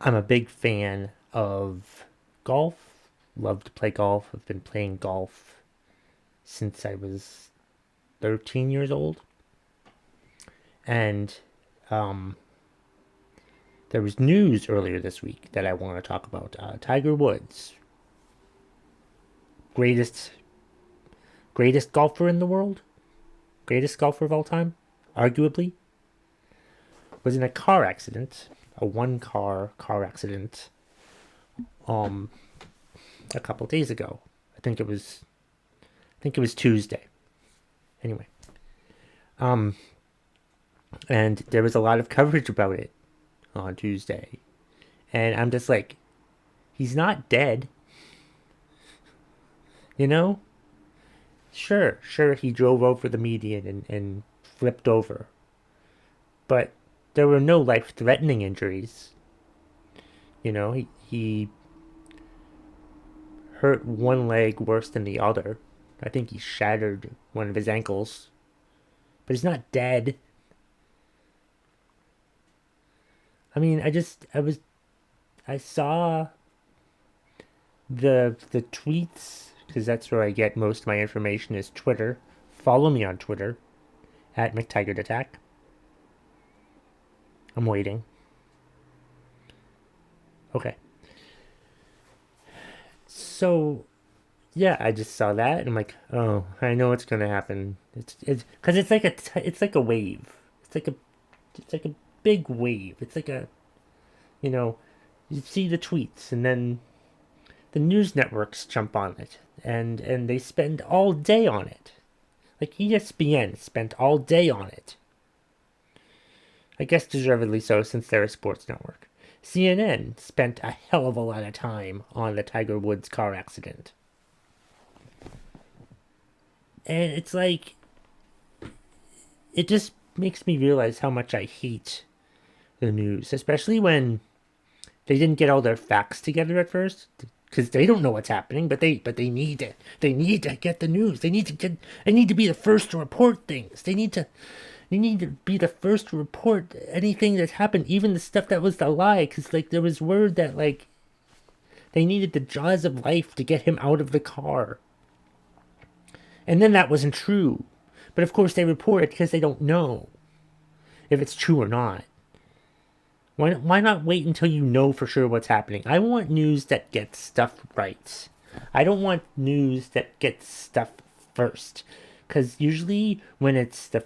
I'm a big fan of golf. Love to play golf. I've been playing golf since I was 13 years old. And um, there was news earlier this week that I want to talk about. Tiger Woods, greatest greatest golfer in the world, greatest golfer of all time, arguably, was in a car accident, a one car accident, um, a couple days ago. I think it was Tuesday. Anyway, um, and there was a lot of coverage about it on Tuesday, and I'm just like, he's not dead, you know? Sure, he drove over the median and flipped over, but there were no life-threatening injuries. He hurt one leg worse than the other. I think he shattered one of his ankles, but he's not dead. I mean, I saw the tweets because that's where I get most of my information is Twitter. Follow me on Twitter at McTaggart Attack. I'm waiting. Okay. So yeah, I just saw that and I'm like, oh, I know what's gonna happen. It's because it's like a wave. It's like a big wave. It's like a you know you see the tweets and then the news networks jump on it and they spend all day on it. Like ESPN spent all day on it. I guess deservedly so since they're a sports network. CNN spent a hell of a lot of time on the Tiger Woods car accident. And it's like, it just makes me realize how much I hate the news, especially when they didn't get all their facts together at first because they don't know what's happening, but they need to get the news. They need to be the first to report things. They need to be the first to report anything that's happened, even the stuff that was the lie, because like there was word that like they needed the jaws of life to get him out of the car, and then that wasn't true. But of course they report it because they don't know if it's true or not. Why not wait until you know for sure what's happening? I want news that gets stuff right. I don't want news that gets stuff first. Because usually when it's the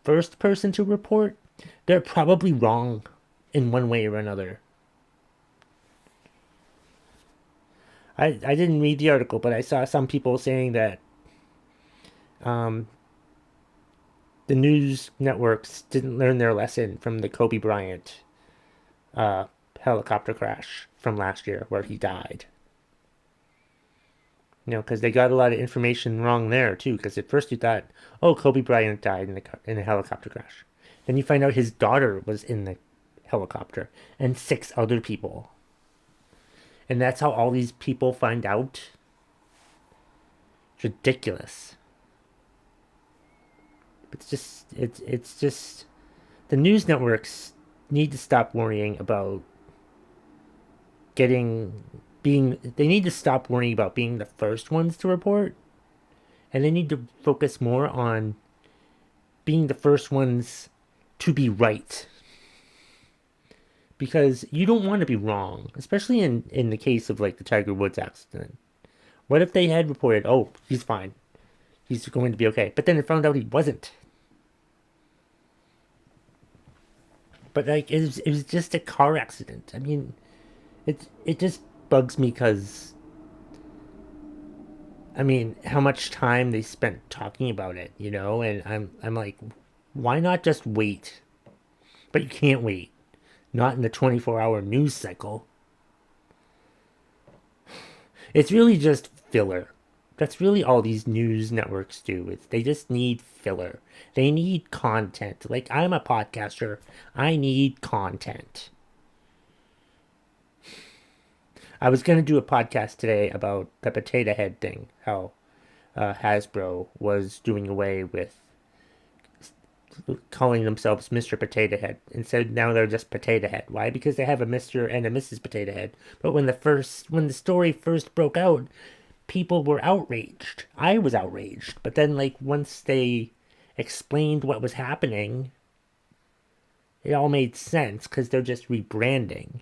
first person to report, they're probably wrong in one way or another. I didn't read the article, but I saw some people saying that um, the news networks didn't learn their lesson from the Kobe Bryant uh, helicopter crash from last year where he died. Because they got a lot of information wrong there too. Because at first you thought, oh, Kobe Bryant died in a helicopter crash. Then you find out his daughter was in the helicopter and six other people. And that's how all these people find out. It's ridiculous. It's just the news networks need to stop worrying about getting being they need to stop worrying about being the first ones to report, and they need to focus more on being the first ones to be right, because you don't want to be wrong, especially in the case of like the Tiger Woods accident. What if they had reported, oh, he's fine, he's going to be okay, but then it found out he wasn't? But like it was just a car accident. I mean, it just bugs me because I mean how much time they spent talking about it, and I'm like, why not just wait? But you can't wait. Not in the 24-hour news cycle. It's really just filler. That's really all these news networks do. Is they just need filler. They need content. Like I'm a podcaster. I need content. I was gonna do a podcast today about the potato head thing. How Hasbro was doing away with calling themselves Mr. Potato Head. Instead, now they're just Potato Head. Why? Because they have a Mr. and a Mrs. Potato Head. But when the story first broke out, people were outraged. I was outraged. But then, like, once they explained what was happening, it all made sense because they're just rebranding.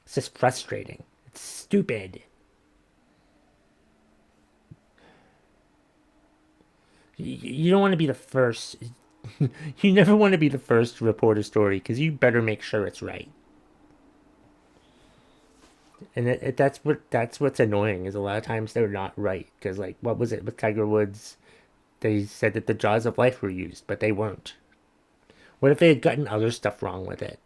It's just frustrating. It's stupid. You don't want to be the first. You never want to be the first to report a story because you better make sure it's right. And that's what's annoying is a lot of times they're not right because, like, what was it with Tiger Woods? They said that the jaws of life were used, but they weren't. What if they had gotten other stuff wrong with it?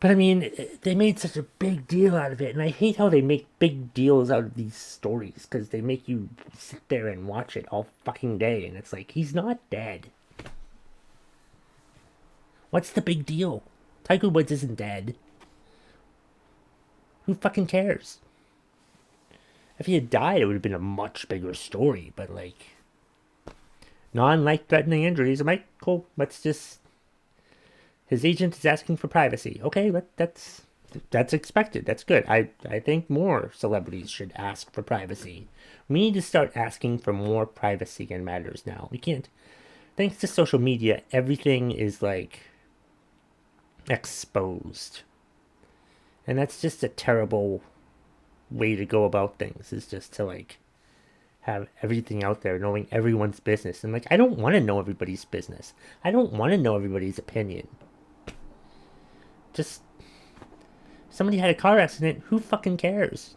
But I mean, they made such a big deal out of it, and I hate how they make big deals out of these stories because they make you sit there and watch it all fucking day, and it's like, he's not dead. What's the big deal? Tiger Woods isn't dead. Who fucking cares? If he had died, it would have been a much bigger story, but like, non-life-threatening injuries, I'm like, cool, let's just... His agent is asking for privacy. Okay, that's expected. That's good. I think more celebrities should ask for privacy. We need to start asking for more privacy in matters now. We can't. Thanks to social media, everything is like exposed. And that's just a terrible way to go about things, is just to like have everything out there, knowing everyone's business. And like, I don't want to know everybody's business. I don't want to know everybody's opinion. Just, somebody had a car accident, who fucking cares?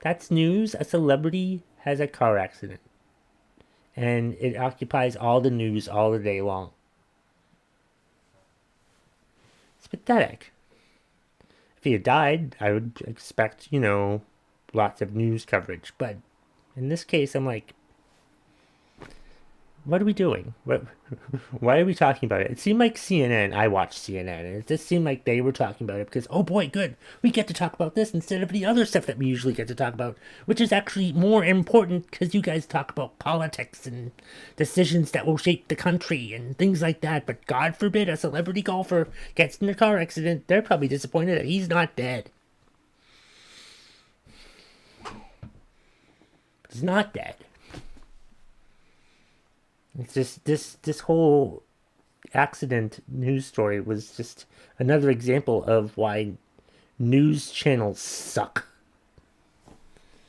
That's news. A celebrity has a car accident. And it occupies all the news all the day long. It's pathetic. If he had died, I would expect, lots of news coverage. But in this case, I'm like, what are we doing? Why are we talking about it? It seemed like CNN, I watched CNN, and it just seemed like they were talking about it because, oh boy, good, we get to talk about this instead of the other stuff that we usually get to talk about, which is actually more important because you guys talk about politics and decisions that will shape the country and things like that. But God forbid a celebrity golfer gets in a car accident, they're probably disappointed that he's not dead. He's not dead. It's just this whole accident news story was just another example of why news channels suck.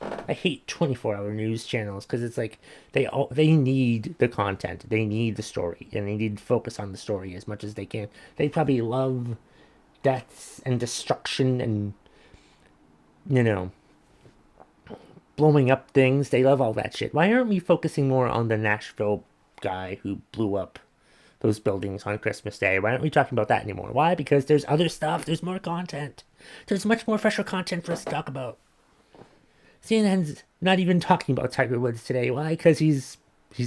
I hate 24-hour news channels because it's like they need the content, they need the story, and they need to focus on the story as much as they can. They probably love deaths and destruction and blowing up things. They love all that shit. Why aren't we focusing more on the Nashville guy who blew up those buildings on Christmas Day? Why aren't we talking about that anymore? Why? Because there's other stuff. There's more content. There's much more fresher content for us to talk about. CNN's not even talking about Tiger Woods today. Why? Because he's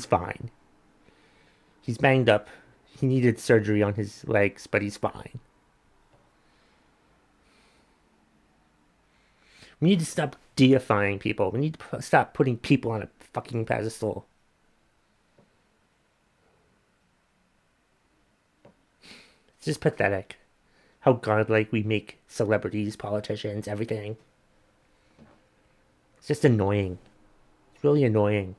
fine. He's banged up. He needed surgery on his legs, but he's fine. We need to stop deifying people. We need to stop putting people on a fucking pedestal. It's just pathetic how godlike we make celebrities, politicians, everything. It's just annoying. It's really annoying.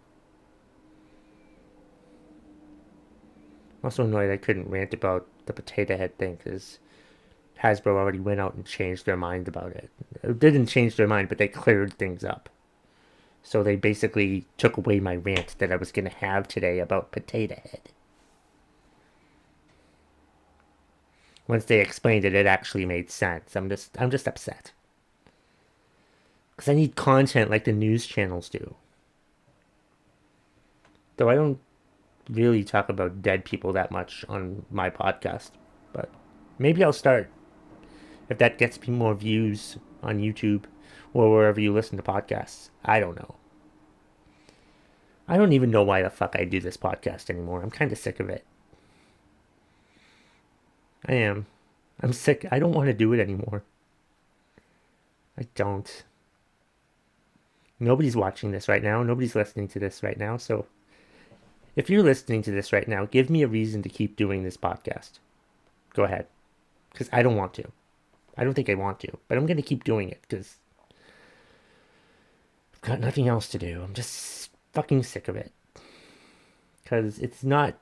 I'm also annoyed I couldn't rant about the potato head thing because Hasbro already went out and changed their mind about it. It didn't change their mind, but they cleared things up. So they basically took away my rant that I was going to have today about Potato Head. Once they explained it, it actually made sense. I'm just upset. Because I need content like the news channels do. Though I don't really talk about dead people that much on my podcast. But maybe I'll start. If that gets me more views on YouTube or wherever you listen to podcasts. I don't know. I don't even know why the fuck I do this podcast anymore. I'm kind of sick of it. I am. I'm sick. I don't want to do it anymore. I don't. Nobody's watching this right now. Nobody's listening to this right now. So if you're listening to this right now, give me a reason to keep doing this podcast. Go ahead. Because I don't want to. I don't think I want to. But I'm going to keep doing it because I've got nothing else to do. I'm just fucking sick of it. Because it's not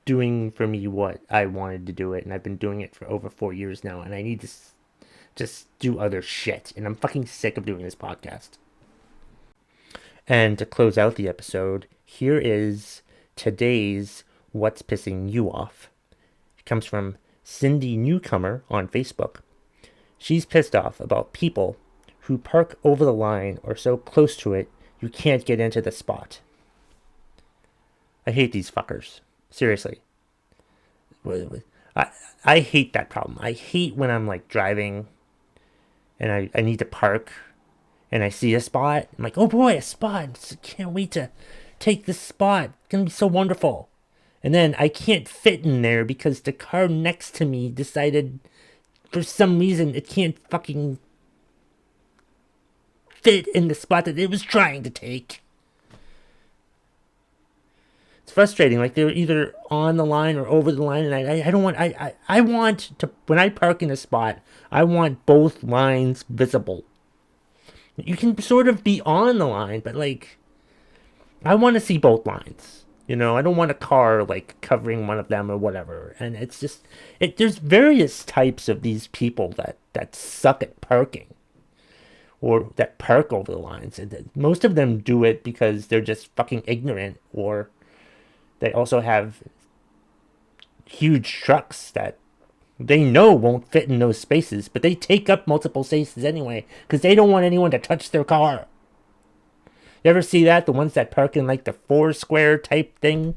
doing for me what I wanted to do it. And I've been doing it for over 4 years now. And I need to just do other shit. And I'm fucking sick of doing this podcast. And to close out the episode, here is today's What's Pissing You Off. It comes from Cindy Newcomer on Facebook. She's pissed off about people who park over the line or so close to it you can't get into the spot. I hate these fuckers. Seriously. I hate that problem. I hate when I'm like driving and I need to park and I see a spot. I'm like, oh boy, a spot. I can't wait to take this spot. It's going to be so wonderful. And then I can't fit in there because the car next to me decided for some reason it can't fucking fit in the spot that it was trying to take. It's frustrating. Like they're either on the line or over the line, and I don't want. I want to, when I park in a spot, I want both lines visible. You can sort of be on the line, but like, I want to see both lines. You know, I don't want a car like covering one of them or whatever. And it's just, there's various types of these people that suck at parking or that park over the lines. And most of them do it because they're just fucking ignorant, or they also have huge trucks that they know won't fit in those spaces, but they take up multiple spaces anyway because they don't want anyone to touch their car. You ever see that? The ones that park in like the 4 square type thing?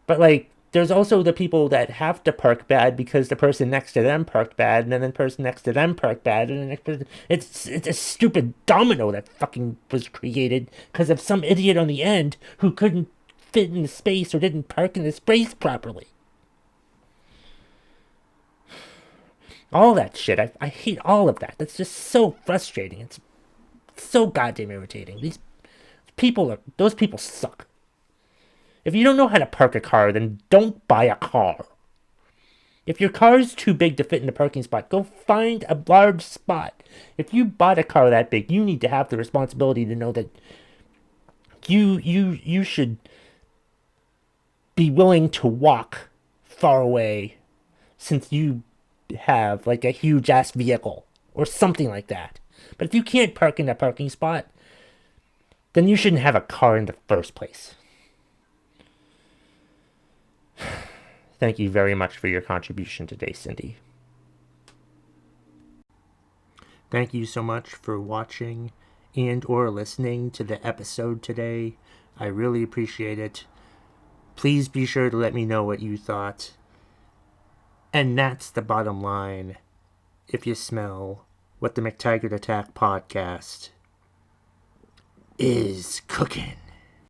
But like, there's also the people that have to park bad because the person next to them parked bad, and then the person next to them parked bad, and the next person... It's a stupid domino that fucking was created because of some idiot on the end who couldn't fit in the space or didn't park in the space properly. All that shit. I hate all of that. That's just so frustrating. It's so goddamn irritating. Those people suck. If you don't know how to park a car, then don't buy a car. If your car is too big to fit in the parking spot, go find a large spot. If you bought a car that big, you need to have the responsibility to know that you should be willing to walk far away since you have like a huge ass vehicle or something like that. But if you can't park in a parking spot, then you shouldn't have a car in the first place. Thank you very much for your contribution today, Cindy. Thank you so much for watching and or listening to the episode today. I really appreciate it. Please be sure to let me know what you thought. And that's the bottom line. If you smell what the McTaggart Attack Podcast is cooking.